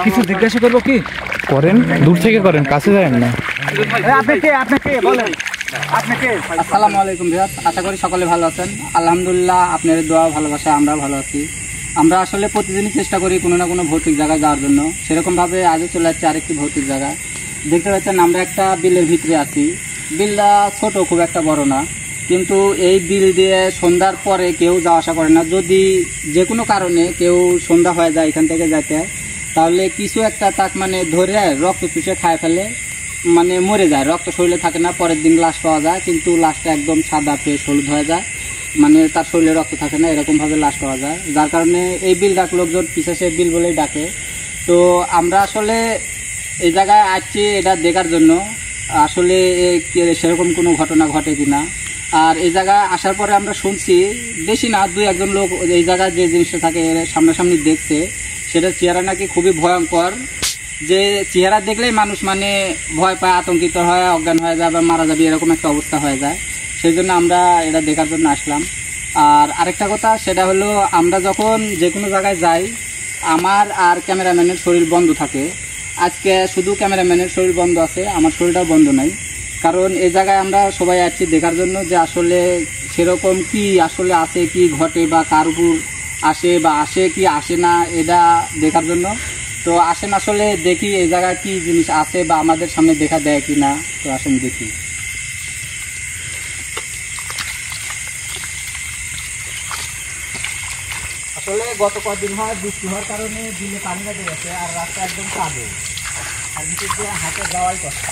কিছু জিজ্ঞাসা করবো কি করেন? দূর থেকে করেন, কাছে যাবেন না। আসসালামু আলাইকুম ভিউয়ার্স, আশা করি সকলে ভালো আছেন। আলহামদুলিল্লাহ, আপনাদের দোয়া ভালোবাসা আমরা ভালো আছি। আমরা আসলে প্রতিদিনই চেষ্টা করি কোনো না কোনো ভৌতিক জায়গায় যাওয়ার জন্য। সেরকমভাবে আজও চলে যাচ্ছে আরেকটি ভৌতিক জায়গা। দেখতে পাচ্ছেন আমরা একটা বিলের ভিতরে আছি। বিলটা ছোট, খুব একটা বড় না, কিন্তু এই বিল দিয়ে সন্ধ্যার পরে কেউ যাওয়া আসা করে না। যদি যে কোনো কারণে কেউ সন্ধ্যা হয়ে যায় এখান থেকে যাইতে, তাহলে কিছু একটা তাক মানে ধরে রক্ত চুষে খায় ফেলে, মানে মরে যায়। রক্ত শরীরে থাকে না, পরের দিন লাশ পাওয়া যায়, কিন্তু লাশটা একদম সাদা ফ্রেশ হলুদ হয়ে যায়, মানে তার শরীরে রক্ত থাকে না, এরকমভাবে লাশ পাওয়া যায়। যার কারণে এই বিল ডাক লোকজন পিছাসে বিল বলেই ডাকে। তো আমরা আসলে এই জায়গায় আসছি এটা দেখার জন্য, আসলে সেরকম কোনো ঘটনা ঘটে কিনা। আর এই জায়গায় আসার পরে আমরা শুনছি, বেশি না, 2-1 লোক এই জায়গায় যে জিনিসটা থাকে সামনাসামনি দেখছে, সেটার চেহারা নাকি খুবই ভয়ঙ্কর। যে চেহারা দেখলেই মানুষ মানে ভয় পায়, আতঙ্কিত হয়, অজ্ঞান হয়ে যায় বা মারা যাবে, এরকম একটা অবস্থা হয়ে যায়। সেই জন্য আমরা এটা দেখার জন্য আসলাম। আর আরেকটা কথা, সেটা হলো আমরা যখন যে কোনো জায়গায় যাই, আমার আর ক্যামেরাম্যানের শরীর বন্ধ থাকে। আজকে শুধু ক্যামেরাম্যানের শরীর বন্ধ আছে, আমার শরীরটাও বন্ধ নাই। কারণ এই জায়গায় আমরা সবাই আসছি দেখার জন্য যে আসলে সেরকম কি আসলে আছে, কি ঘটে, বা কার উপর আসে বা আসে কি আসে না, এটা দেখার জন্য। তো আসেন আসলে দেখি এই জায়গায় কি জিনিস আছে বা আমাদের সামনে দেখা দেয় কি না। তো আসেন দেখি। আসলে গত কয়েকদিন হয় বৃষ্টি হওয়ার কারণে বিলে পানি বেঁধে গেছে, আর রাস্তা একদম কাদো, আর ভিতর দিয়ে হাঁটে যাওয়াই কষ্ট।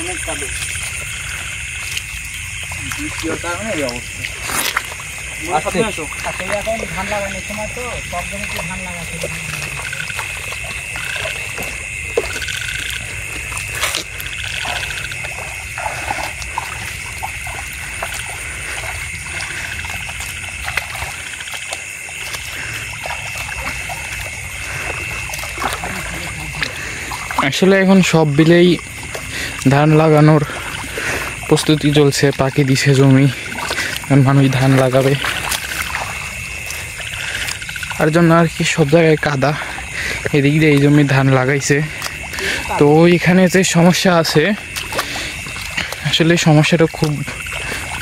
অনেক কাদো, বৃষ্টির কারণে এই অবস্থা। আসলে এখন ধান লাগানোর সময় তো সব জমিতে ধান লাগাচ্ছে। আসলে এখন সব বিলেই ধান লাগানোর প্রস্তুতি চলছে, পাকি দিছে জমি, মানুষ ধান লাগাবে। আর জন্য আর কি সব জায়গায় কাদা, এদিক দিয়ে এই জমি ধান লাগাইছে। তো এখানে যে সমস্যা আছে, আসলে সমস্যাটা খুব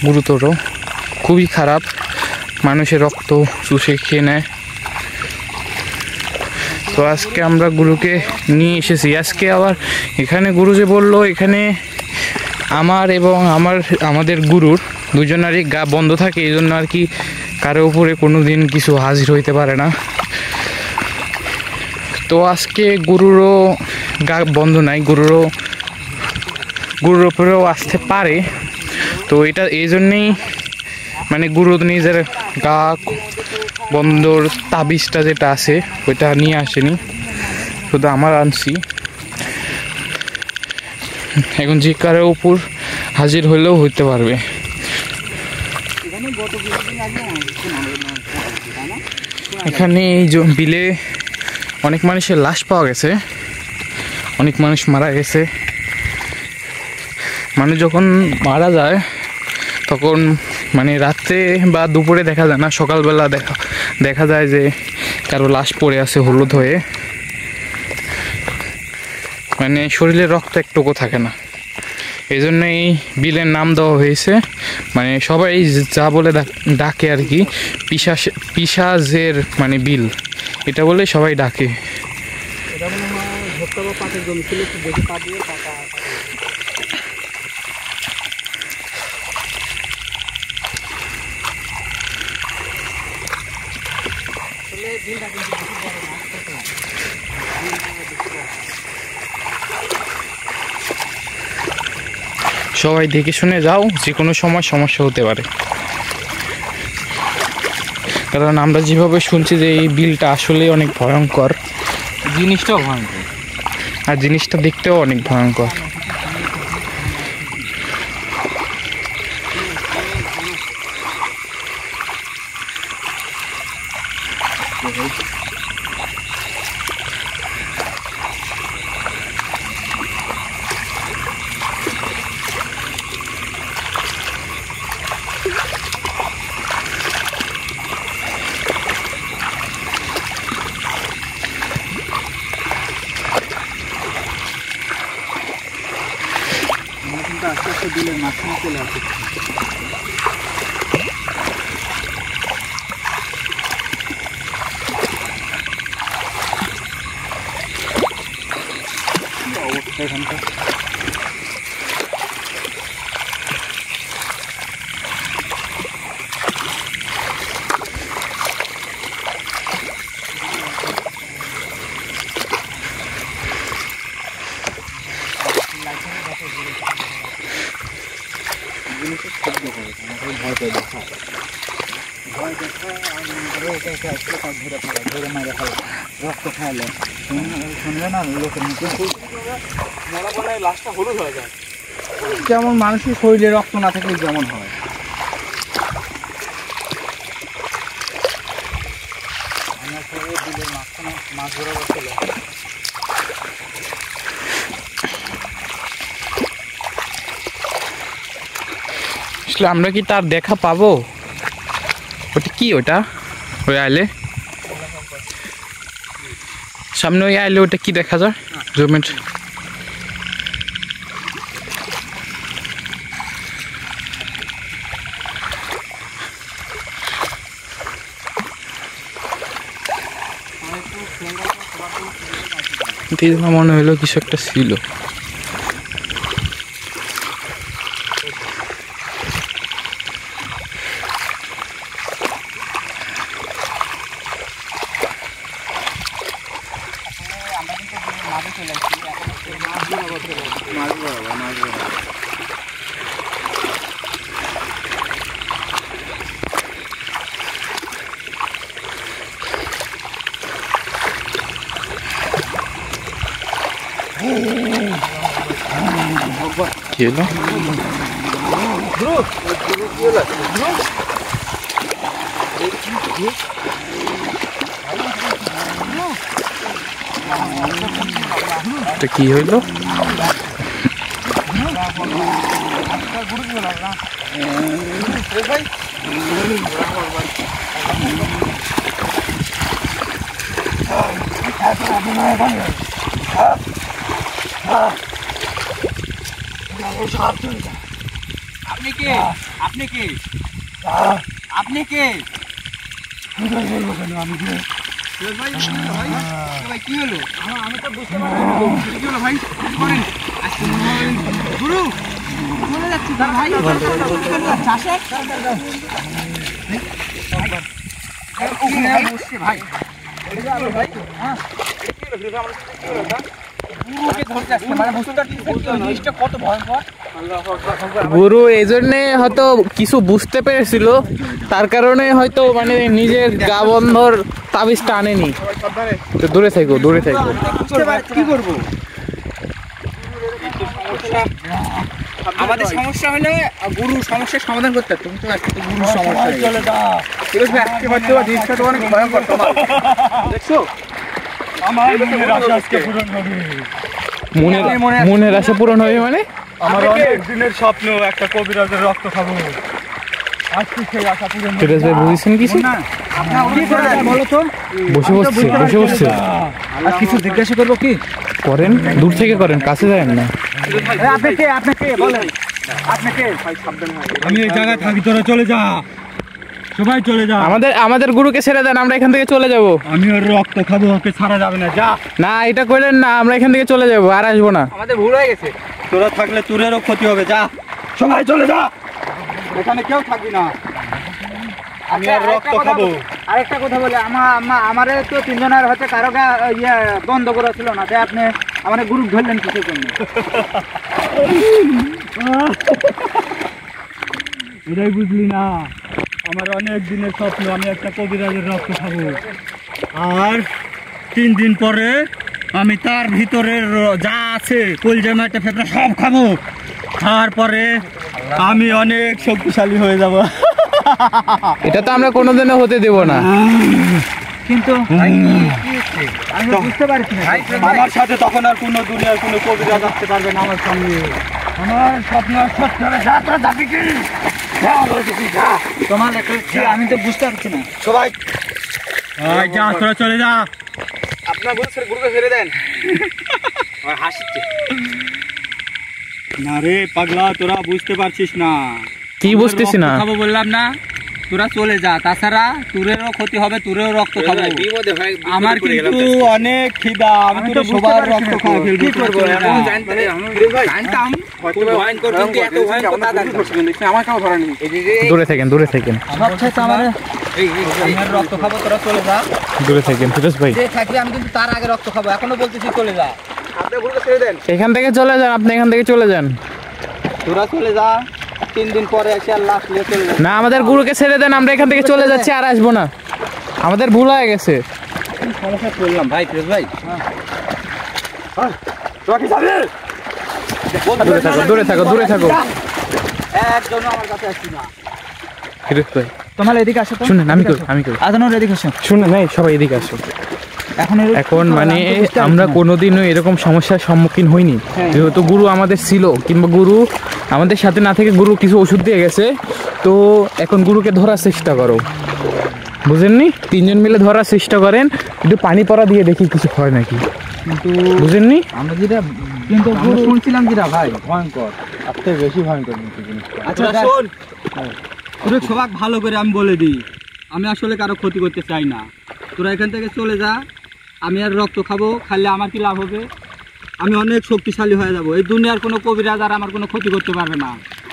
গুরুতর, খুবই খারাপ। মানুষের রক্ত চুষে খেয়ে নেয়। তো আজকে আমরা গুরুকে নিয়ে এসেছি। আজকে আবার এখানে গুরু যে বললো, এখানে আমার এবং আমাদের গুরুর দুজনারই গা বন্ধ থাকে, এই জন্য আর কি কারো উপরে কোনো দিন কিছু হাজির হইতে পারে না। তো আজকে গুরুরও গা বন্ধ নাই, গুরুর উপরেও আসতে পারে। তো এটা এই জন্যেই মানে গুরু নিজের গা বন্ধর তাবিজটা যেটা আছে ওইটা নিয়ে আসেনি, শুধু আমার আনছি। এখন যে কারো উপর হাজির হইলেও হইতে পারবে। এখানে এই বিলে অনেক মানুষের লাশ পাওয়া গেছে, অনেক মানুষ মারা গেছে। মানুষ যখন মারা যায় তখন মানে রাত্রে বা দুপুরে দেখা যায় না, সকালবেলা দেখা যায় যে কারো লাশ পড়ে আছে হলুদ হয়ে, মানে শরীরে রক্ত একটুকু থাকে না। এই জন্য এই বিলের নাম দেওয়া হয়েছে, মানে সবাই যা বলে ডাকে আর কি, পিশাচের মানে বিল, এটা বলে সবাই ডাকে। সবাই দেখে শুনে যাও, যে কোনো সময় সমস্যা হতে পারে। কারণ আমরা যেভাবে শুনছি যে এই বিলটা আসলে অনেক ভয়ঙ্কর, জিনিসটাও ভয়ঙ্কর, আর জিনিসটা দেখতেও অনেক ভয়ঙ্কর। আস্তে আস্তে বিলের মাঝখানে চলে আসে। অবস্থা এখানটা জিনিসের শব্দ করে, ভয় পেয়ে দেখা ভয় দেখা আর ধরে ফেলা, ধরে মারে ফেলা, রক্ত খাওয়ালে শুনবে না লোকের মুখে মরা বলায় লাশটা হলুদ হয়ে যায়। যেমন মানুষের শরীরে রক্ত না থাকলে যেমন হয়। আমার শরীরে বিলের মাঝখানে মাছ ধরা বসছিল। আসলে আমরা কি তার দেখা পাবো? ওটা কি, ওটা ওই আইলে সামনে ওই আইলে ওটা কি দেখা যায়? জমির মনে হলো কিছু একটা ছিল। কি হলো? এটা কি হইলো? আপনি কে? আপনি কে? আপনি কে? ভাই কি হলো? আমি তো বুঝতে পারছি কি হলো ভাই? করেন গুরু চলে যাচ্ছি ভাই। চাষে বসছে ভাই। ভাই হ্যাঁ কত ভয়ঙ্কর গুরু এই জন্যে হয়তো কিছু বুঝতে পেরেছিল, তার কারণে হয়তো মানে নিজের গা বন্ধর তাবিজটা আনেনি। তো দূরে থাকো, দূরে থাকো। কি করবো? আমাদের সমস্যা হলে গুরু সমস্যার সমাধান করতে তুমি তো আজকে গুরুর সমস্যা জিনিসটা তো অনেক ভয়ঙ্কর। দেখছো আমার মনের আশা পূরণ হবে মানে আমার অনেক দিনের স্বপ্ন একটা কবিরাজের রক্ত খাবো। আজকে সেই আশা পূরণ বুঝেছেন কিছু? বসে বসছে, বসে বসছে। আর কিছু জিজ্ঞাসা করবো কি করেন, দূর থেকে করেন, কাছে যাবেন না। আপনি কে? আপনি কে বলেন? আপনি কে? আমি এই জায়গায় থাকি, তোরা চলে যা, সবাই চলে যা। আমাদের গুরুকে ছেড়ে দেন, আমরা এখান থেকে চলে যাব। আমি ওর রক্ত খাবো, ওকে ছাড়া যাবে না। যা না, এটা করেন না, আমরা এখান থেকে চলে যাব, আর আসবো না। আমাদের ভুল হয়ে গেছে। তোরা থাকলে তোরেরও ক্ষতি হবে। যা সবাই চলে যা, এখানে কেউ থাকবি না। আমি আর রক্ত খাবো। আরেকটা কথা বলি, আমারে তো তিনজনের হচ্ছে কারো ইয়ে বন্ধ করা ছিল না, তাই আপনি আমার গ্রুপ ধরলেন কিসের জন্য? এটাই বুঝলি না, আমার অনেক দিনের স্বপ্ন আমি একটা কবিরাজের রক্ত খাবো, আর 3 দিন পরে আমি তার ভিতরের যা আছে কলজা মাটা ফেপড়া সব খাবো, তারপরে আমি অনেক শক্তিশালী হয়ে যাব। এটা তো আমরা কোনোদিনও হতে দেব না। কিন্তু আমি বুঝতে পারছি না, আমার সাথে তখন আর কোনো দুনিয়ার কোনো কবিরাজ আসতে পারবে না আমার সঙ্গে। আমার স্বপ্ন সত্যি হবে, যাত্রা যাবি কি তোমার আমি তো বুঝতে পারছি না। সবাই যা, তোরা চলে যা। আপনার গুরুকে ছেড়ে দেন। হাসিচ্ছে না রে পাগলা, তোরা বুঝতে পারছিস না। কি বুঝতেছি না? খাবো বললাম না, তোরা চলে যা, তাছাড়া তোরেরও ক্ষতি হবে, তোরেও রক্ত খাবো। আমার কিন্তু অনেক খিদা, আমি তো সবার রক্ত খাওয়া ফেলবো। কি করবো দূরে থাকেন, দূরে থাকেন, রক্ত খাবো, তোরা চলে যা। দূরে থাকেন ফিরোজ ভাই। যে থাকবে আমি কিন্তু তার আগে রক্ত খাবো, এখনো বলতেছি চলে যা। আপনি গুরুকে ছেড়ে দেন, এখান থেকে চলে যান, আপনি এখান থেকে চলে যান। তোরা চলে যা, 3 দিন পরে এসে আর লাশ নিয়ে চলে যা। না, আমাদের গুরুকে ছেড়ে দেন, আমরা এখান থেকে চলে যাচ্ছি, আর আসবো না, আমাদের ভুল হয়ে গেছে। সমস্যা করলাম ভাই, ফিরোজ ভাই। দূরে থাকো, দূরে থাকো, দূরে থাকো। একজন আমার কাছে আসছি না। ফিরোজ ভাই তোমার এদিকে আসো তো। শুনেন, আমি করি আদানোর এদিকে আসো। শুনে নাই, সবাই এদিকে আসো। এখন মানে বুঝতে আমরা কোনোদিনও এরকম সমস্যার সম্মুখীন হইনি, যেহেতু গুরু আমাদের ছিল, কিংবা গুরু আমাদের সাথে না থেকে গুরু কিছু ওষুধ দিয়ে গেছে, তো এখন গুরুকে ধরার চেষ্টা করো, বুঝেননি? 3 জন মিলে ধরার চেষ্টা করেন, একটু পানি পড়া দিয়ে দেখি কিছু হয় নাকি, কিন্তু বুঝেননি? আমরা যেটা কিন্তু শুনছিলাম যেটা ভাই ভয়ঙ্কর, তার থেকে বেশি ভয়ঙ্কর কিন্তু জিনিসটা। আচ্ছা শোন, তোরা সবাই ভালো করে আমি বলে দিই, আমি আসলে কারো ক্ষতি করতে চাই না। তোরা এখান থেকে চলে যা, আমি আর রক্ত খাবো, খাইলে আমার কি লাভ হবে? আমি অনেক শক্তিশালী হয়ে যাব, এই দুনিয়ার কোনো কবিরাজ আর আমার কোনো ক্ষতি করতে পারবে না।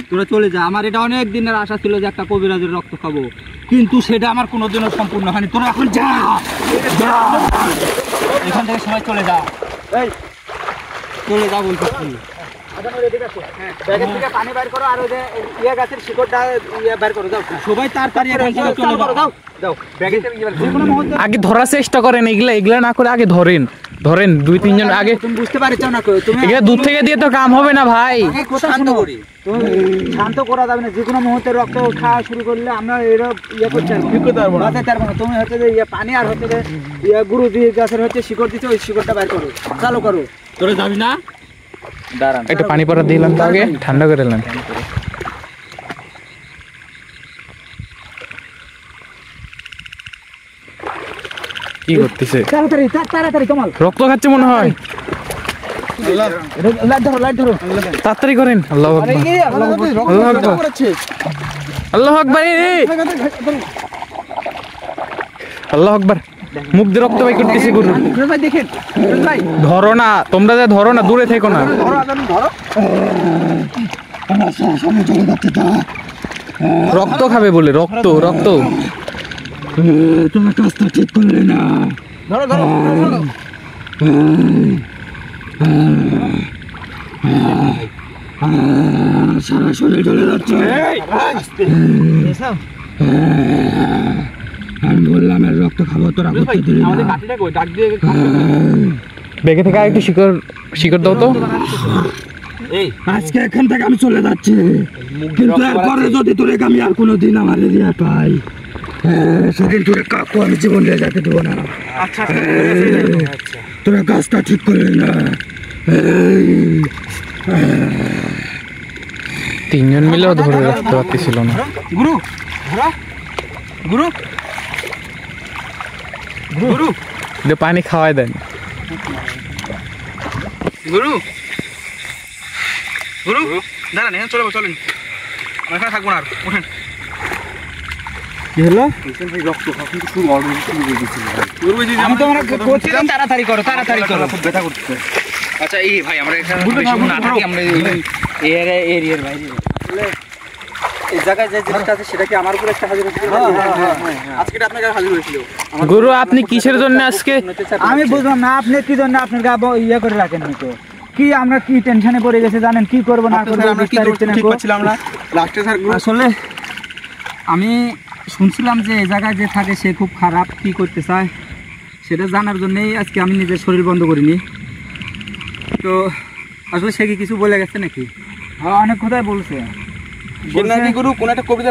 তোরা চলে যা, আমার এটা অনেক দিনের আশা ছিল যে একটা কবিরাজের রক্ত খাবো, কিন্তু সেটা আমার কোনোদিনও সম্পূর্ণ হয়নি। তোরা এখন যা, এখান থেকে সবাই চলে যা, এই চলে যা বলছি। পানি বের করো, আর ওই যে ইয়ে গাছের শিকড়টা বের করো, যাও সবাই তাড়াতাড়ি এখান থেকে চলে যাও। আগে ধরার চেষ্টা করেন, এগুলা না করে আগে ধরেন 2-3 জন আগে। তুমি বুঝতে পারছো না, তুমি এগুলা দূর থেকে দিয়ে তো কাম হবে না ভাই। শান্ত করি, তুমি শান্ত করা যাবে না। যে কোনো মুহূর্তে রক্ত খাওয়া শুরু করলে আমরা এরা ইয়ে করতে পারবো না। তুমি হচ্ছে যে ইয়ে পানি আর হচ্ছে যে ইয়ে গুরু দিয়ে গাছের হচ্ছে শিকড় দিচ্ছে, ওই শিকড়টা বের করো, চালু করো। তোরা যাবি না? দাঁড়ান, একটু পানি পড়া দিলাম তো, আগে ঠান্ডা করে এলাম। কি করতেছে? তাড়াতাড়ি তোমার রক্ত খাচ্ছে মনে হয়, লাইট ধরো তাড়াতাড়ি করেন। আল্লাহু আকবার, আল্লাহু আকবার, আল্লাহু আকবার, আল্লাহু আকবার। মুখ দিয়ে রক্ত বাই করতেছে গুরু। ভাই দেখেন ভাই, ধরো না তোমরা, যা ধরো না, দূরে থেকো না। রক্ত খাবে বলে, রক্ত রক্ত। তোমার কাজটা ঠিক করলে না। ধরো ধরো সারা শরীর চলে যাচ্ছে। আমি বললাম এর রক্ত খাবো, তোরা করতে দিলি না। বেগে থেকে একটু শিকড় দাও তো। আজকে এখান থেকে আমি চলে যাচ্ছি, কিন্তু এরপরে যদি তোরে আমি আর কোনোদিন আমার এরিয়া পাই, সেদিন তোরে কাকু আমি জীবন দিয়ে যেতে দেবো না। আচ্ছা, তোরা কাজটা ঠিক করলি না। 3 জন মিলেও ধরে রাখতে পারতেছিল না। গুরু গুরু গুরু পানি খাওয়াই দেন। গুরু গুরু দাঁড়ান, এখানে চলে চলেন, আমরা এখানে থাকবো না আর, ওঠেন। কি হলো? আমি তো আমরা করছিলাম, তাড়াতাড়ি করো, তাড়াতাড়ি করো, খুব ব্যথা করতেছে। আচ্ছা এই ভাই, আমরা এখানে বেশিক্ষণ না থাকি, আমরা এরিয়ার বাইরে এই জায়গায় যে জিনিসটা আছে সেটা কি আমার উপর একটা হাজির হয়েছিল? আজকে আপনার কাছে হাজির হয়েছিল। গুরু আপনি কিসের জন্য আজকে আমি বুঝলাম না আপনি কি জন্য আপনার গা ইয়ে করে রাখেন তো কি আমরা কি টেনশনে পড়ে গেছে জানেন কি করব না করব আমরা কি ঠিক করছিলাম না লাস্টে স্যার আসলে আমি শুনছিলাম যে এই জায়গায় যে থাকে সে খুব খারাপ কি করতে চায় সেটা জানার জন্যই আজকে আমি নিজের শরীর বন্ধ করিনি। তো আসলে সে কি কিছু বলে গেছে নাকি? হ্যাঁ অনেক কথাই বলছে নাকি গুরু কোন একটা কবিতা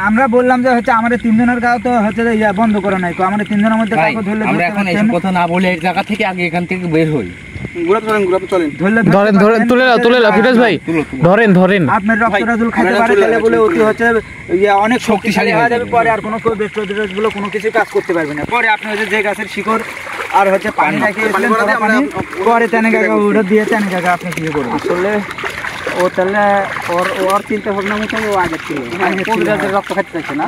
আমরা বললাম যে হচ্ছে আমাদের তিনজনের গাও তো হচ্ছে ইয়া বন্ধ করা নাই তো আমাদের তিনজনের মধ্যে কাউকে ধরলে আমরা এখন এইসব কথা না বলে এই জায়গা থেকে আগে এখান থেকে বের হই। চলেন ধরেন ধরেন তুলে লাও ফিরোজ ভাই ধরেন আপনার রক্তরাজুল খাইতে পারে তাহলে বলে অতি হচ্ছে ইয়া অনেক শক্তিশালী হয়ে যাবে পরে আর কোনো বলে কোনো কিছু কাজ করতে পারবে না পরে আপনি হচ্ছে যে গাছের শিকড় আর হচ্ছে পানি রাখিয়ে পরে তেনে গাগা উড়ে দিয়ে তেনে গাগা আপনি কি করবেন? আসলে ও তাহলে ওর চিন্তা ভাবনা মতো ও আগে ছিল কবিরাজের রক্ত খাইতে চাইছে না?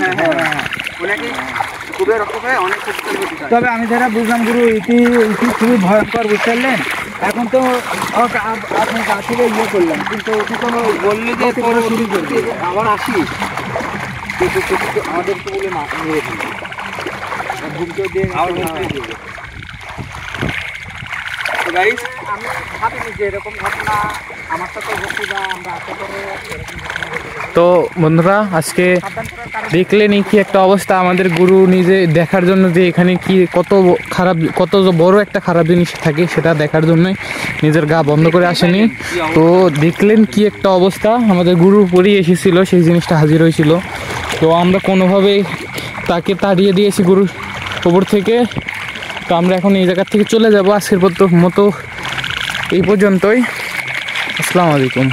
তবে আমি যারা বুঝলাম গুরু ইতি খুবই ভয়ঙ্কর বুঝতে পারলেন। এখন তো আপনার গা থেকে ইয়ে করলাম কিন্তু ওকে তো বললে যে শুরু করবে আবার আসি আমাদেরকে বলে না মেরে ফেলবে ঘুমতেও দিয়ে গাইস আমি ভাবিনি যে এরকম ঘটনা আমার সাথে ঘটবে বা আমরা আশা করে তো বন্ধুরা আজকে দেখলেনই কি একটা অবস্থা আমাদের গুরু নিজে দেখার জন্য যে এখানে কি কত বড় একটা খারাপ জিনিস থাকে সেটা দেখার জন্যই নিজের গা বন্ধ করে আসেনি। তো দেখলেন কি একটা অবস্থা আমাদের গুরুর উপরেই এসেছিল সেই জিনিসটা হাজির হয়েছিল। তো আমরা কোনোভাবেই তাকে তাড়িয়ে দিয়েছি গুরুর উপর থেকে। তো আমরা এখন এই জায়গা থেকে চলে যাব। আজকের মতো এই পর্যন্তই। আসসালামু আলাইকুম।